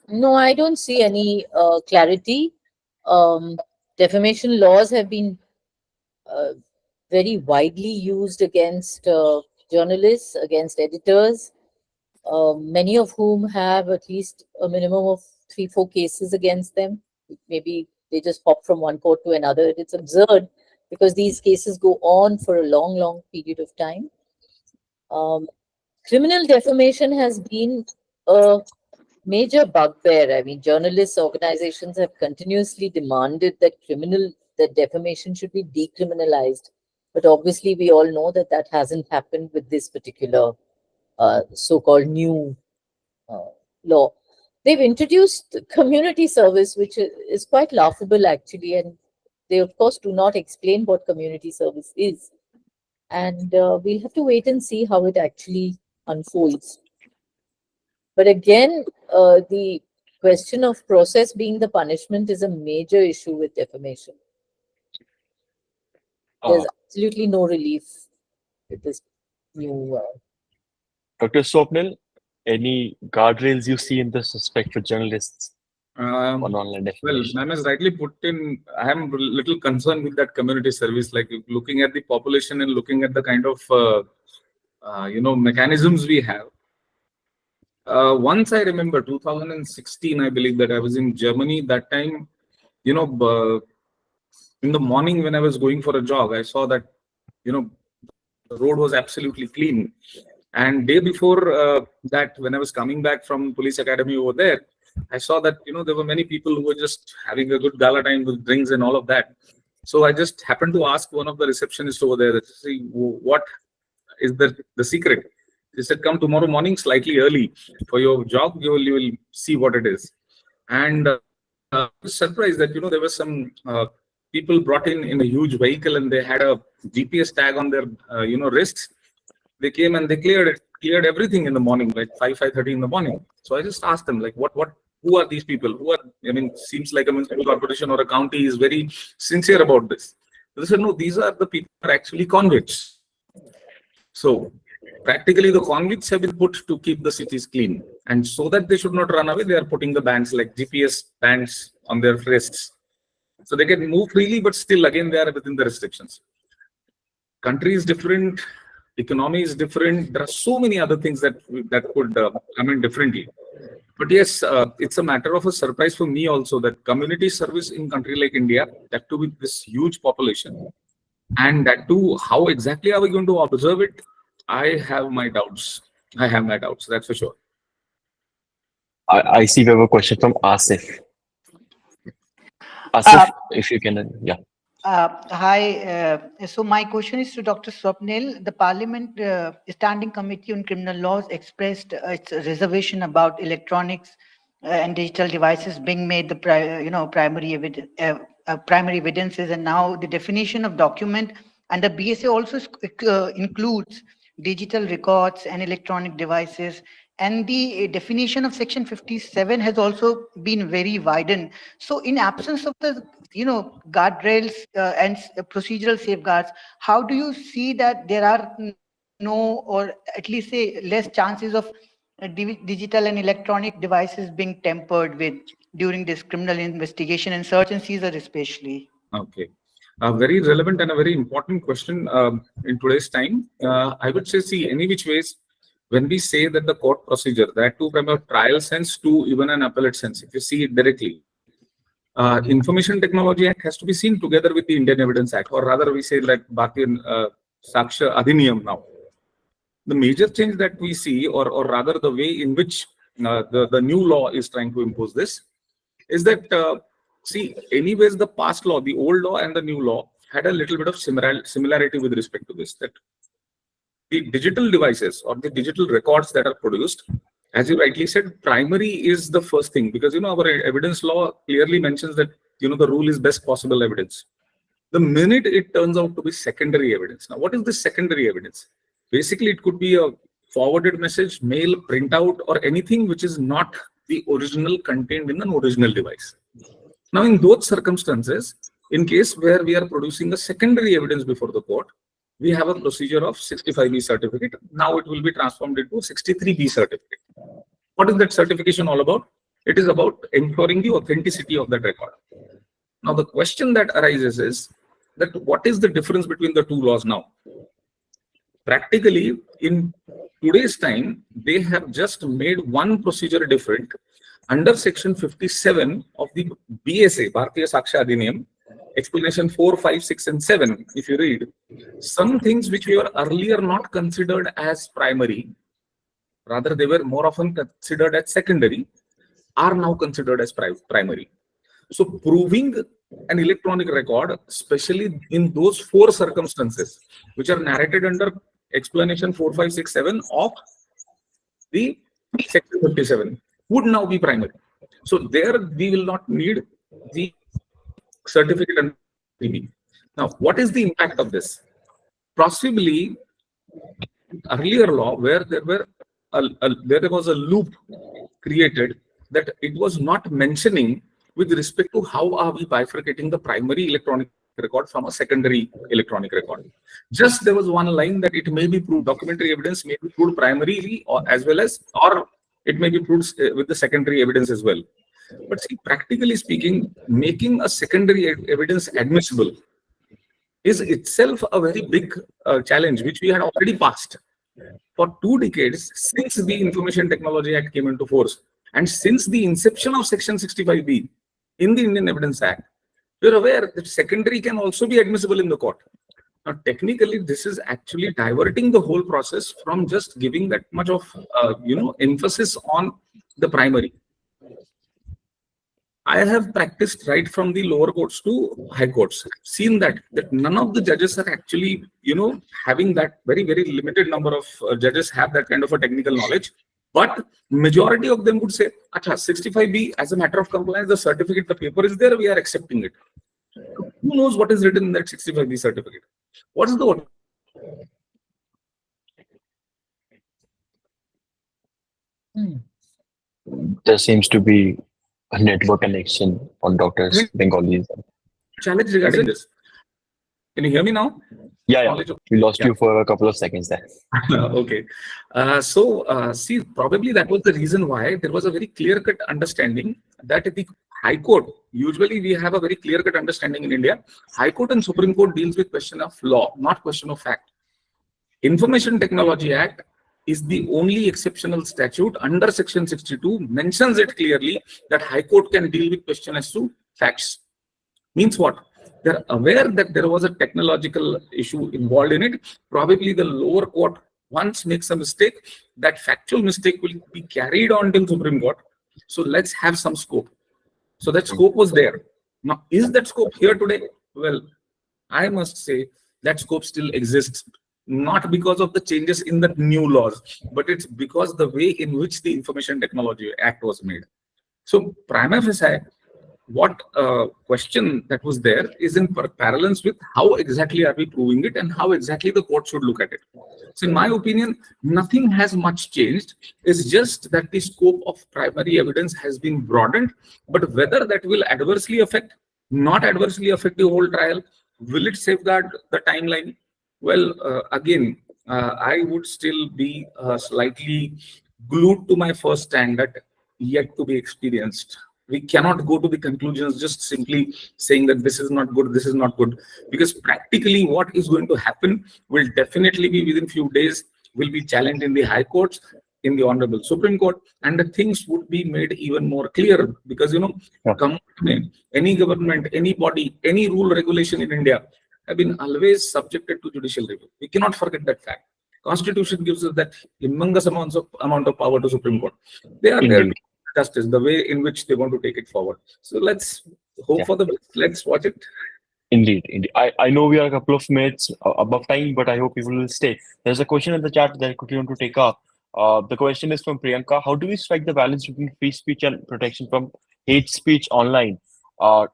No, I don't see any clarity. Defamation laws have been very widely used against journalists, against editors, many of whom have at least a minimum of 3-4 cases against them. Maybe they just hop from one court to another. It's absurd because these cases go on for a long, long period of time. Criminal defamation has been a major bugbear. I mean, journalists, organizations have continuously demanded that defamation should be decriminalized. But obviously, we all know that that hasn't happened with this particular so-called new law. They've introduced community service, which is quite laughable actually, and they of course do not explain what community service is. And we'll have to wait and see how it actually unfolds. But again, the question of process being the punishment is a major issue with defamation. There's absolutely no relief with this new. Dr. Swapnil, any guardrails you see in this respect for journalists on online Well, defamation? ma'am has rightly put in, I am a little concerned with that community service, like looking at the population and looking at the kind of, mechanisms we have. Once I remember 2016, I believe that I was in Germany that time, in the morning when I was going for a jog, I saw that, the road was absolutely clean. And day before that, when I was coming back from police academy over there, I saw that, there were many people who were just having a good gala time with drinks and all of that. So I just happened to ask one of the receptionists over there, see, what is the secret? He said, come tomorrow morning slightly early for your jog, you will see what it is. And I was surprised that, there were some people brought in a huge vehicle and they had a GPS tag on their, wrists. They came and they cleared everything in the morning, like 5:30 in the morning. So I just asked them, like, who are these people? Seems like a municipal corporation or a county is very sincere about this. They said, no, these are the people who are actually convicts. So practically the convicts have been put to keep the cities clean. And so that they should not run away, they are putting the bands, like GPS bands on their wrists. So they can move freely, but still again, they are within the restrictions. Country is different, economy is different. There are so many other things that could come in differently. But yes, it's a matter of a surprise for me also that community service in country like India, that too with this huge population, and that too, how exactly are we going to observe it? I have my doubts. That's for sure. I see we have a question from Asif. Asif, if you can, yeah. Hi. So my question is to Dr. Swapnil. The Parliament Standing Committee on Criminal Laws expressed its reservation about electronics and digital devices being made the primary evidences, and now the definition of document under BSA also includes digital records and electronic devices. And the definition of Section 57 has also been very widened. So in absence of the guardrails and procedural safeguards, how do you see that there are no, or at least say less chances of digital and electronic devices being tampered with during this criminal investigation and search and seizure especially? Okay. A very relevant and a very important question in today's time. I would say, see, any which ways, when we say that the court procedure, that too from a trial sense to even an appellate sense, if you see it directly, Information Technology Act has to be seen together with the Indian Evidence Act, or rather we say like Bhartiya Sakshya Adhiniyam now. The major change that we see, or rather the way in which the new law is trying to impose this, is that, see, anyways, the past law, the old law and the new law had a little bit of similarity with respect to this, that the digital devices or the digital records that are produced, as you rightly said, primary is the first thing, because our evidence law clearly mentions that the rule is best possible evidence. The minute it turns out to be secondary evidence. Now, what is this secondary evidence? Basically, it could be a forwarded message, mail, printout, or anything which is not the original contained in an original device. Now, in those circumstances, in case where we are producing a secondary evidence before the court, we have a procedure of 65B certificate. Now it will be transformed into a 63B certificate. What is that certification all about? It is about ensuring the authenticity of that record. Now the question that arises is that what is the difference between the two laws now? Practically, in today's time, they have just made one procedure different. Under Section 57 of the BSA, Bhartiya Sakshya Adhiniyam, explanation 4, 5, 6, and 7, if you read, some things which were earlier not considered as primary, rather they were more often considered as secondary, are now considered as primary. So proving an electronic record, especially in those four circumstances, which are narrated under explanation 4, 5, 6, 7 of the section 57, would now be primary. So there we will not need the certificate under TB. Now, what is the impact of this? Possibly, earlier law where there was a loop created that it was not mentioning with respect to how are we bifurcating the primary electronic record from a secondary electronic record. Just there was one line that it may be proved, documentary evidence may be proved primarily or as well as, or it may be proved with the secondary evidence as well. But see, practically speaking, making a secondary evidence admissible is itself a very big challenge, which we had already passed for 2 decades since the Information Technology Act came into force. And since the inception of Section 65B in the Indian Evidence Act, you're aware that secondary can also be admissible in the court. Now, technically, this is actually diverting the whole process from just giving that much of, emphasis on the primary. I have practiced right from the lower courts to high courts. I've seen that none of the judges are actually, having that very, very limited number of judges have that kind of a technical knowledge. But majority of them would say, "Acha, 65B, as a matter of compliance, the certificate, the paper is there, we are accepting it." Who knows what is written in that 65B certificate? What is the There seems to be a network connection on Dr. Bengali's. challenge regarding this? Can you hear me now? Yeah. We lost you for a couple of seconds there. Okay. See, probably that was the reason why there was a very clear-cut understanding that the High Court, usually we have a very clear-cut understanding in India, High Court and Supreme Court deals with question of law, not question of fact. Information Technology Act is the only exceptional statute under Section 62, mentions it clearly that High Court can deal with question as to facts. Means what? They're aware that there was a technological issue involved in it. Probably the lower court once makes a mistake, that factual mistake will be carried on till Supreme Court. So let's have some scope. So that scope was there. Now, is that scope here today? Well, I must say that scope still exists, not because of the changes in the new laws, but it's because the way in which the Information Technology Act was made. So prima facie, what question that was there is in parallels with how exactly are we proving it and how exactly the court should look at it. So in my opinion, nothing has much changed. It's just that the scope of primary evidence has been broadened, but whether that will adversely affect, not adversely affect the whole trial, will it safeguard the timeline? Well, again, I would still be slightly glued to my first stand that yet to be experienced. We cannot go to the conclusions just simply saying that this is not good, this is not good, because practically what is going to happen will definitely be within few days, will be challenged in the High Courts, in the Honorable Supreme Court, and the things would be made even more clear because, any government, any body, any rule regulation in India have been always subjected to judicial review. We cannot forget that fact. Constitution gives us that humongous amount of power to Supreme Court. They are there to justice, the way in which they want to take it forward. So let's hope for the best. Let's watch it. Indeed. I know we are a couple of minutes above time, but I hope people will stay. There's a question in the chat that I quickly want to take up. The question is from Priyanka. How do we strike the balance between free speech and protection from hate speech online?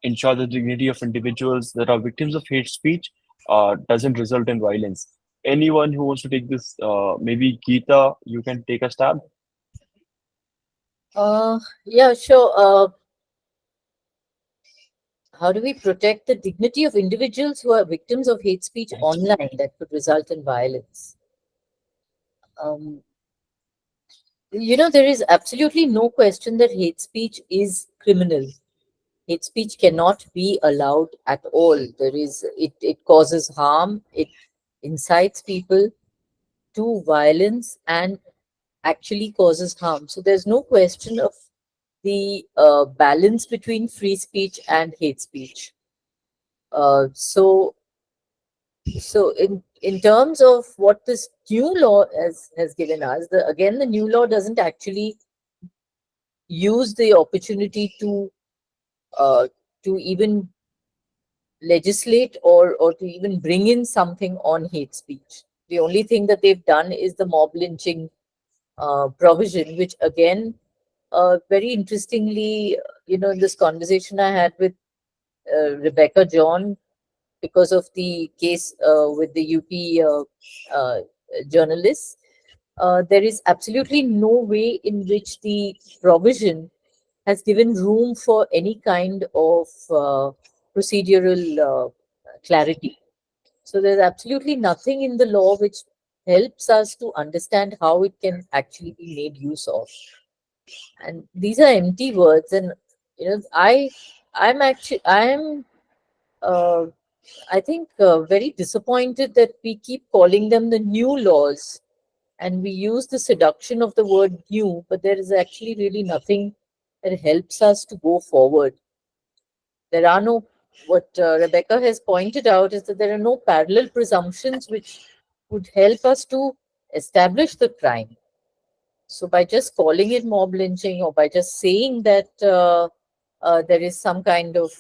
Ensure the dignity of individuals that are victims of hate speech doesn't result in violence. Anyone who wants to take this, maybe Geeta, you can take a stab. Yeah, sure. How do we protect the dignity of individuals who are victims of hate speech online that could result in violence? There is absolutely no question that hate speech is criminal. Hate speech cannot be allowed at all. It causes harm, it incites people to violence and actually causes harm. So there's no question of the balance between free speech and hate speech. So in terms of what this new law has given us, the new law doesn't actually use the opportunity to even legislate or to even bring in something on hate speech. The only thing that they've done is the mob lynching provision, which again, very interestingly, in this conversation I had with Rebecca John, because of the case with the UP journalists, there is absolutely no way in which the provision has given room for any kind of procedural clarity. So there's absolutely nothing in the law which helps us to understand how it can actually be made use of. And these are empty words. And I'm uh, I think very disappointed that we keep calling them the new laws, and we use the seduction of the word new, but there is actually really nothing that helps us to go forward. There are no, what Rebecca has pointed out is that there are no parallel presumptions which would help us to establish the crime. So by just calling it mob lynching, or by just saying that there is some kind of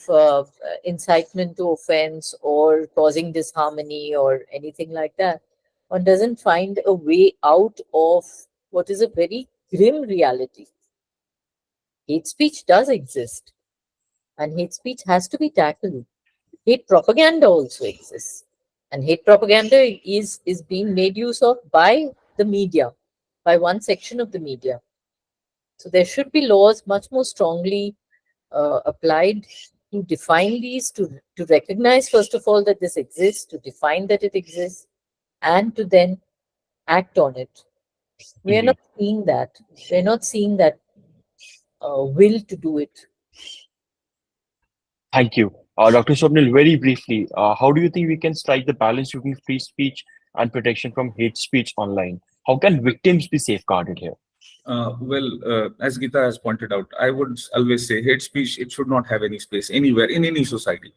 incitement to offense or causing disharmony or anything like that, one doesn't find a way out of what is a very grim reality. Hate speech does exist, and hate speech has to be tackled. Hate propaganda also exists, and hate propaganda is being made use of by the media, by one section of the media. So there should be laws much more strongly applied to define these, to recognize, first of all, that this exists, to define that it exists, and to then act on it. We are not Indeed. seeing that. We're not seeing that will to do it. Thank you. Dr. Swapnil, very briefly, how do you think we can strike the balance between free speech and protection from hate speech online? How can victims be safeguarded here? As Geeta has pointed out, I would always say hate speech, it should not have any space anywhere in any society.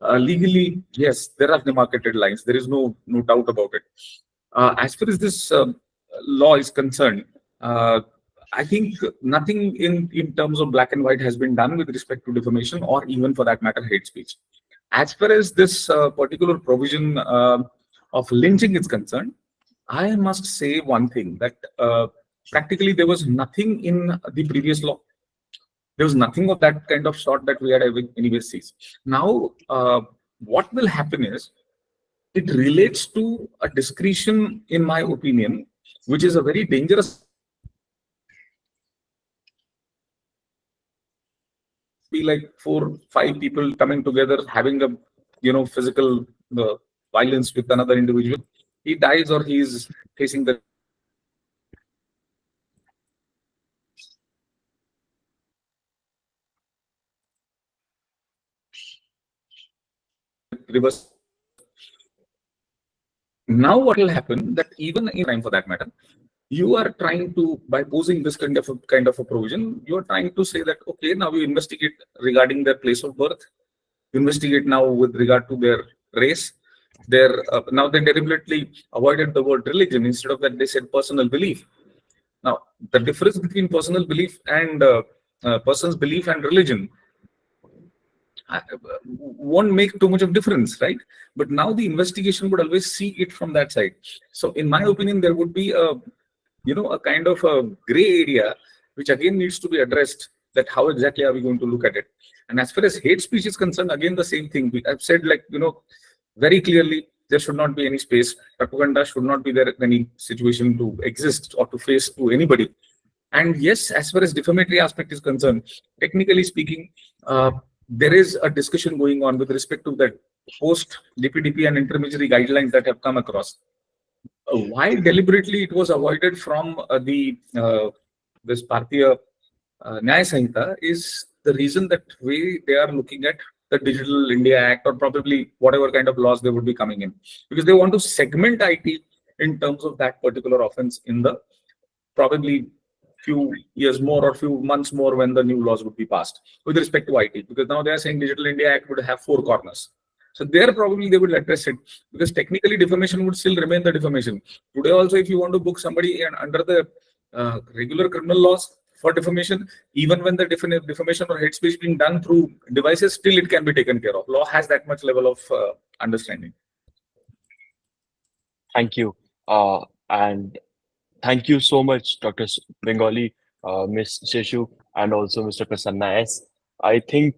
Legally, yes, there are demarcated lines. There is no doubt about it. As far as this law is concerned, I think nothing in terms of black and white has been done with respect to defamation, or even for that matter, hate speech. As far as this particular provision of lynching is concerned, I must say one thing, that practically there was nothing in the previous law. There was nothing of that kind of sort that we had anyways seen. Now, what will happen is, it relates to a discretion, in my opinion, which is a very dangerous. Be like 4-5 people coming together, having a physical violence with another individual. He dies, or he is facing the reverse. Now what will happen, that even in time, for that matter, you are trying to, by posing this kind of a provision, you are trying to say that, okay, now you investigate regarding their place of birth, investigate now with regard to their race, their now they deliberately avoided the word religion. Instead of that, they said personal belief. Now, the difference between personal belief and person's belief and religion won't make too much of difference, right? But now the investigation would always see it from that side. So in my opinion, there would be a kind of a gray area, which again needs to be addressed, that how exactly are we going to look at it. And as far as hate speech is concerned, again the same thing. I've said, like, very clearly, there should not be any space. Propaganda should not be there in any situation to exist or to face to anybody. And yes, as far as defamatory aspect is concerned, technically speaking, there is a discussion going on with respect to that post DPDP and intermediary guidelines that have come across. Why deliberately it was avoided from this Bhartiya Nyaya Sanhita is the reason that they are looking at the Digital India Act, or probably whatever kind of laws they would be coming in, because they want to segment IT in terms of that particular offense in the probably few years more or few months more, when the new laws would be passed with respect to IT, because now they are saying Digital India Act would have 4 corners. So there probably they will address it, because technically defamation would still remain the defamation. Today also, if you want to book somebody and under the regular criminal laws, for defamation, even when the defamation or hate speech being done through devices, still it can be taken care of. Law has that much level of understanding. Thank you. And thank you so much, Dr. Bengali, Ms. Seshu, and also Mr. Prasanna S. I think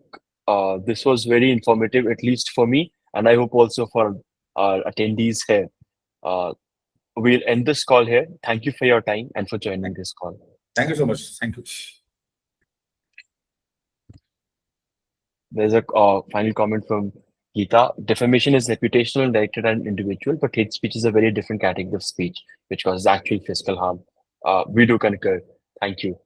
this was very informative, at least for me, and I hope also for our attendees here. We'll end this call here. Thank you for your time and for joining this call. Thank you so much. Thank you. There's a final comment from Geeta. Defamation is reputational and directed at an individual, but hate speech is a very different category of speech, which causes actual physical harm. We do concur. Thank you.